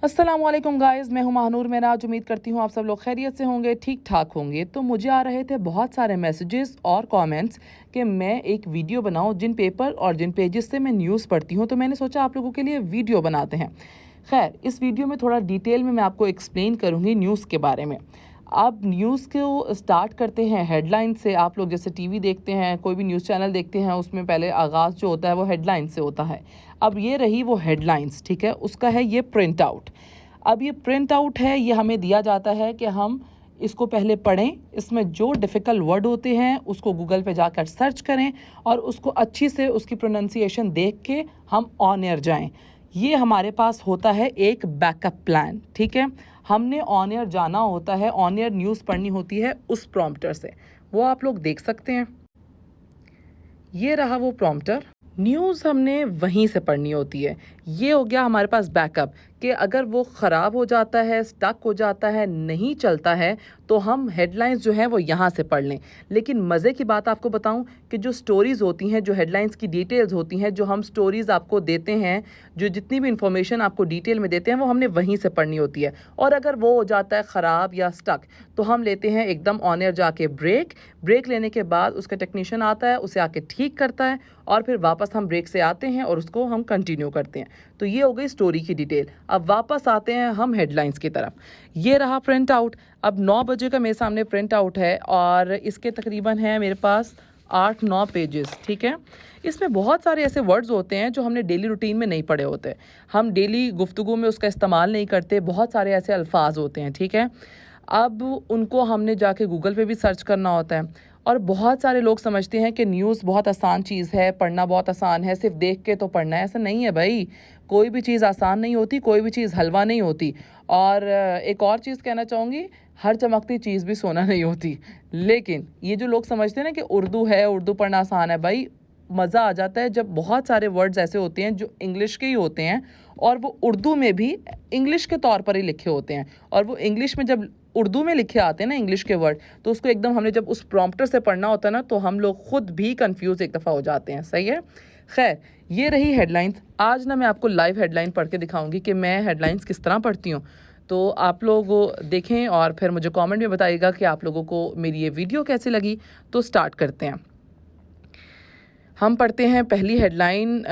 अस्सलाम वालेकुम गाइज़, मैं हूं महानूर मेराज। उम्मीद करती हूं आप सब लोग खैरियत से होंगे, ठीक ठाक होंगे। तो मुझे आ रहे थे बहुत सारे मैसेजेस और कमेंट्स कि मैं एक वीडियो बनाऊं जिन पेपर और जिन पेजेस से मैं न्यूज़ पढ़ती हूं। तो मैंने सोचा आप लोगों के लिए वीडियो बनाते हैं। खैर, इस वीडियो में थोड़ा डिटेल में मैं आपको एक्सप्लेन करूँगी न्यूज़ के बारे में। अब न्यूज़ को स्टार्ट करते हैं हेडलाइन से। आप लोग जैसे टीवी देखते हैं, कोई भी न्यूज़ चैनल देखते हैं, उसमें पहले आगाज़ जो होता है वो हेडलाइन से होता है। अब ये रही वो हेडलाइंस, ठीक है, उसका है ये प्रिंट आउट। अब ये प्रिंट आउट है, ये हमें दिया जाता है कि हम इसको पहले पढ़ें, इसमें जो डिफ़िकल्ट वर्ड होते हैं उसको गूगल पे जाकर सर्च करें और उसको अच्छी से उसकी प्रोनंसिएशन देख के हम ऑन एयर जाएं। ये हमारे पास होता है एक बैकअप प्लान, ठीक है। हमने ऑन एयर जाना होता है, ऑन एयर न्यूज़ पढ़नी होती है उस प्रॉम्प्टर से। वो आप लोग देख सकते हैं, ये रहा वो प्रॉम्प्टर। न्यूज़ हमने वहीं से पढ़नी होती है। ये हो गया हमारे पास बैकअप कि अगर वो ख़राब हो जाता है, स्टक हो जाता है, नहीं चलता है, तो हम हेडलाइंस जो हैं वो यहाँ से पढ़ लें। लेकिन मज़े की बात आपको बताऊं कि जो स्टोरीज़ होती हैं, जो हेडलाइंस की डिटेल्स होती हैं, जो हम स्टोरीज़ आपको देते हैं, जो जितनी भी इंफॉर्मेशन आपको डिटेल में देते हैं, वो हमने वहीं से पढ़नी होती है। और अगर वो हो जाता है ख़राब या स्टक, तो हम लेते हैं एकदम ऑन एयर जाके ब्रेक लेने के बाद उसका टेक्नीशियन आता है, उसे आके ठीक करता है और फिर वापस हम ब्रेक से आते हैं और उसको हम कंटिन्यू करते हैं। तो ये हो गई स्टोरी की डिटेल। अब वापस आते हैं हम हेडलाइंस की तरफ। ये रहा प्रिंट आउट। अब 9 बजे का मेरे सामने प्रिंट आउट है और इसके तकरीबन है मेरे पास 8-9 पेजेस, ठीक है। इसमें बहुत सारे ऐसे वर्ड्स होते हैं जो हमने डेली रूटीन में नहीं पढ़े होते, हम डेली गुफ्तगू में उसका इस्तेमाल नहीं करते। बहुत सारे ऐसे अल्फाज होते हैं, ठीक है। अब उनको हमने जाके गूगल पे भी सर्च करना होता है। और बहुत सारे लोग समझते हैं कि न्यूज़ बहुत आसान चीज़ है, पढ़ना बहुत आसान है, सिर्फ देख के तो पढ़ना है। ऐसा नहीं है भाई, कोई भी चीज़ आसान नहीं होती, कोई भी चीज़ हलवा नहीं होती। और एक और चीज़ कहना चाहूँगी, हर चमकती चीज़ भी सोना नहीं होती। लेकिन ये जो लोग समझते हैं ना कि उर्दू है, उर्दू पढ़ना आसान है, भाई मज़ा आ जाता है जब बहुत सारे वर्ड्स ऐसे होते हैं जो इंग्लिश के ही होते हैं और वो उर्दू में भी इंग्लिश के तौर पर ही लिखे होते हैं। और वो इंग्लिश में जब उर्दू में लिखे आते हैं ना इंग्लिश के वर्ड, तो उसको एकदम हमने जब उस प्रॉम्प्टर से पढ़ना होता है ना, तो हम लोग खुद भी कंफ्यूज एक दफ़ा हो जाते हैं। सही है। खैर, ये रही हेडलाइंस। आज ना मैं आपको लाइव हेडलाइन पढ़ के दिखाऊंगी कि मैं हेडलाइंस किस तरह पढ़ती हूँ। तो आप लोग देखें और फिर मुझे कमेंट में बताइएगा कि आप लोगों को मेरी ये वीडियो कैसी लगी। तो स्टार्ट करते हैं। हम पढ़ते हैं पहली हेडलाइन।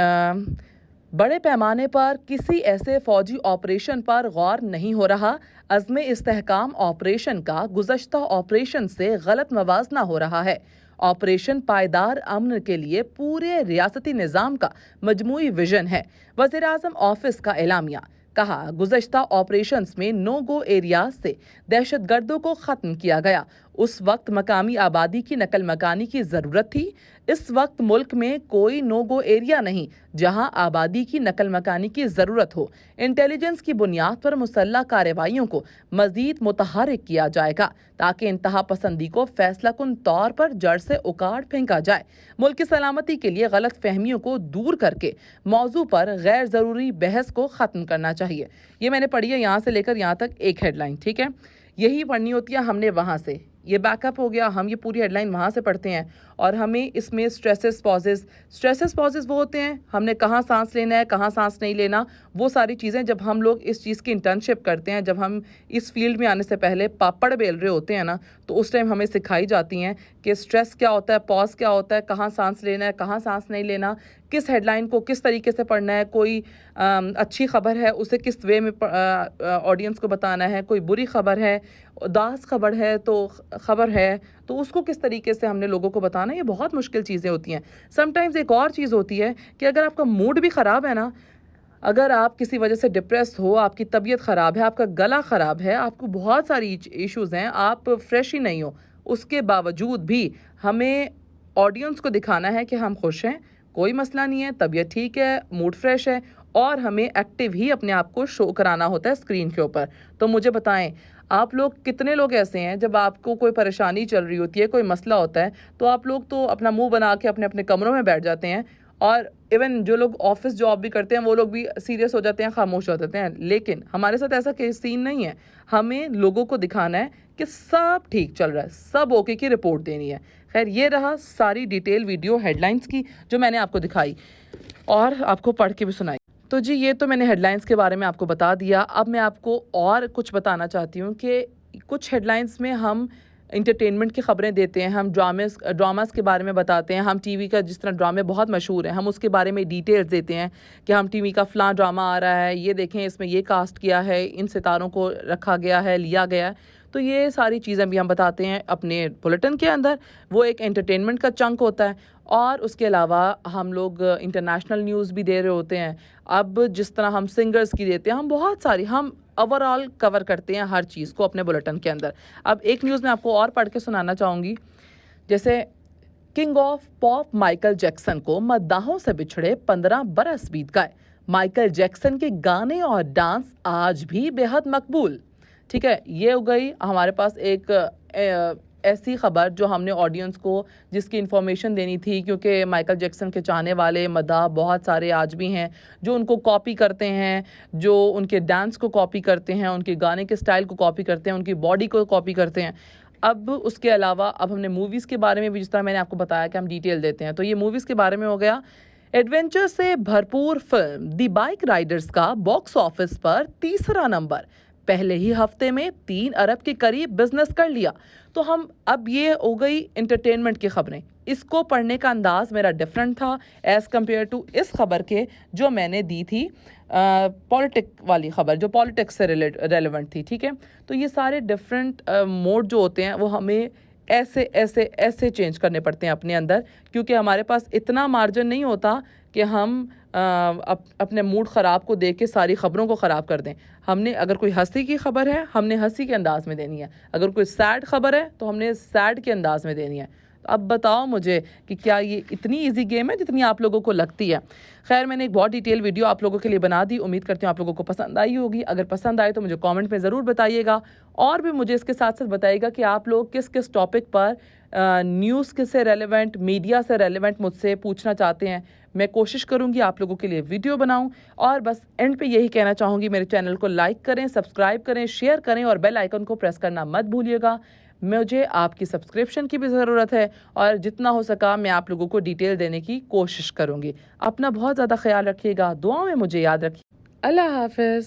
बड़े पैमाने पर किसी ऐसे फौजी ऑपरेशन पर गौर नहीं हो रहा। अज़्म इस्तेहकाम ऑपरेशन का गुज़श्ता ऑपरेशन से गलत मवाजना हो रहा है। ऑपरेशन पायदार अमन के लिए पूरे रियासती निज़ाम का मजमूई विजन है। वज़ीर आज़म ऑफिस का एलामिया। कहा, गुज़श्ता ऑपरेशंस में नो गो एरियाज से दहशतगर्दों को ख़त्म किया गया। उस वक्त मकामी आबादी की नकल मकानी की ज़रूरत थी। इस वक्त मुल्क में कोई नो गो एरिया नहीं जहां आबादी की नकल मकानी की ज़रूरत हो। इंटेलिजेंस की बुनियाद पर मुसल्लह कार्रवाइयों को मज़ीद मुतहर्रिक किया जाएगा ताकि इंतहा पसंदी को फैसलाकुन तौर पर जड़ से उखाड़ फेंका जाए। मुल्क की सलामती के लिए गलत फहमियों को दूर करके मौजू पर गैर ज़रूरी बहस को ख़त्म करना चाहिए। ये मैंने पढ़ी है यहाँ से लेकर यहाँ तक एक हेडलाइन, ठीक है। यही पढ़नी होती है हमने वहाँ से। ये बैकअप हो गया, हम ये पूरी हेडलाइन वहाँ से पढ़ते हैं। और हमें इसमें स्ट्रेसेस पॉजेस वो होते हैं, हमने कहाँ सांस लेना है, कहाँ सांस नहीं लेना, वो सारी चीज़ें जब हम लोग इस चीज़ की इंटर्नशिप करते हैं, जब हम इस फील्ड में आने से पहले पापड़ बेल रहे होते हैं ना, तो उस टाइम हमें सिखाई जाती हैं कि स्ट्रेस क्या होता है, पॉज क्या होता है, कहाँ सांस लेना है, कहाँ सांस नहीं लेना, किस हेडलाइन को किस तरीके से पढ़ना है, कोई अच्छी खबर है उसे किस वे में ऑडियंस को बताना है, कोई बुरी खबर है, उदास खबर है तो उसको किस तरीके से हमने लोगों को बताना है। ये बहुत मुश्किल चीज़ें होती हैं। समटाइम्स एक और चीज़ होती है कि अगर आपका मूड भी ख़राब है ना, अगर आप किसी वजह से डिप्रेस हो, आपकी तबीयत ख़राब है, आपका गला ख़राब है, आपको बहुत सारी इश्यूज़ हैं, आप फ्रेश ही नहीं हो, उसके बावजूद भी हमें ऑडियंस को दिखाना है कि हम खुश हैं, कोई मसला नहीं है, तबीयत ठीक है, मूड फ्रेश है, और हमें एक्टिव ही अपने आप को शो कराना होता है स्क्रीन के ऊपर। तो मुझे बताएं, आप लोग कितने लोग ऐसे हैं जब आपको कोई परेशानी चल रही होती है, कोई मसला होता है, तो आप लोग तो अपना मुंह बना के अपने अपने कमरों में बैठ जाते हैं। और इवन जो लोग ऑफिस जॉब भी करते हैं वो लोग भी सीरियस हो जाते हैं, खामोश हो जाते हैं। लेकिन हमारे साथ ऐसा केस सीन नहीं है। हमें लोगों को दिखाना है कि सब ठीक चल रहा है, सब ओके की रिपोर्ट देनी है। खैर, ये रहा सारी डिटेल वीडियो हेडलाइंस की जो मैंने आपको दिखाई और आपको पढ़ के भी सुनाई। तो जी ये तो मैंने हेडलाइंस के बारे में आपको बता दिया। अब मैं आपको और कुछ बताना चाहती हूँ कि कुछ हेडलाइंस में हम एंटरटेनमेंट की खबरें देते हैं, हम ड्रामास के बारे में बताते हैं, हम टीवी का जिस तरह ड्रामे बहुत मशहूर हैं हम उसके बारे में डिटेल्स देते हैं कि हम टीवी का फ़लाँ ड्रामा आ रहा है, ये देखें इसमें ये कास्ट किया है, इन सितारों को रखा गया है, लिया गया है। तो ये सारी चीज़ें भी हम बताते हैं अपने बुलेटिन के अंदर। वो एक एंटरटेनमेंट का चंक होता है। और उसके अलावा हम लोग इंटरनेशनल न्यूज़ भी दे रहे होते हैं। अब जिस तरह हम सिंगर्स की देते हैं, हम बहुत सारी हम ओवरऑल कवर करते हैं हर चीज़ को अपने बुलेटिन के अंदर। अब एक न्यूज़ मैं आपको और पढ़ के सुनाना चाहूँगी। जैसे king of pop Michael Jackson को मद्दाहों से बिछड़े 15 बरस बीत गए। माइकल जैक्सन के गाने और डांस आज भी बेहद मकबूल। ठीक है, ये हो गई हमारे पास एक ऐसी खबर जो हमने ऑडियंस को जिसकी इन्फॉर्मेशन देनी थी, क्योंकि माइकल जैक्सन के चाहने वाले मदाह बहुत सारे आज भी हैं जो उनको कॉपी करते हैं, जो उनके डांस को कॉपी करते हैं, उनके गाने के स्टाइल को कॉपी करते हैं, उनकी बॉडी को कॉपी करते हैं। अब उसके अलावा अब हमने मूवीज़ के बारे में भी, जिस तरह मैंने आपको बताया कि हम डिटेल देते हैं, तो ये मूवीज़ के बारे में हो गया। एडवेंचर से भरपूर फिल्म दी बाइक राइडर्स का बॉक्स ऑफिस पर तीसरा नंबर, पहले ही हफ्ते में 3 अरब के करीब बिजनेस कर लिया। तो हम अब ये हो गई एंटरटेनमेंट की खबरें। इसको पढ़ने का अंदाज मेरा डिफरेंट था एज़ कम्पेयर टू इस खबर के जो मैंने दी थी पॉलिटिक वाली खबर, जो पॉलिटिक्स से रेलेवेंट थी। ठीक है, तो ये सारे डिफरेंट मोड जो होते हैं वो हमें ऐसे ऐसे ऐसे चेंज करने पड़ते हैं अपने अंदर, क्योंकि हमारे पास इतना मार्जिन नहीं होता कि हम अपने मूड ख़राब को देख के सारी ख़बरों को ख़राब कर दें। हमने अगर कोई हंसी की खबर है हमने हंसी के अंदाज़ में देनी है, अगर कोई सैड खबर है तो हमने सैड के अंदाज़ में देनी है। तो अब बताओ मुझे कि क्या ये इतनी इजी गेम है जितनी आप लोगों को लगती है। खैर, मैंने एक बहुत डिटेल वीडियो आप लोगों के लिए बना दी, उम्मीद करती हूँ आप लोगों को पसंद आई होगी। अगर पसंद आए तो मुझे कमेंट में ज़रूर बताइएगा, और भी मुझे इसके साथ साथ बताइएगा कि आप लोग किस किस टॉपिक पर न्यूज़ से रेलेवेंट, मीडिया से रेलेवेंट मुझसे पूछना चाहते हैं। मैं कोशिश करूंगी आप लोगों के लिए वीडियो बनाऊं। और बस एंड पे यही कहना चाहूँगी, मेरे चैनल को लाइक करें, सब्सक्राइब करें, शेयर करें और बेल आइकन को प्रेस करना मत भूलिएगा। मुझे आपकी सब्सक्रिप्शन की भी ज़रूरत है और जितना हो सका मैं आप लोगों को डिटेल देने की कोशिश करूँगी। अपना बहुत ज़्यादा ख्याल रखिएगा, दुआओं में मुझे याद रखिए। अल्लाह हाफ़िज़।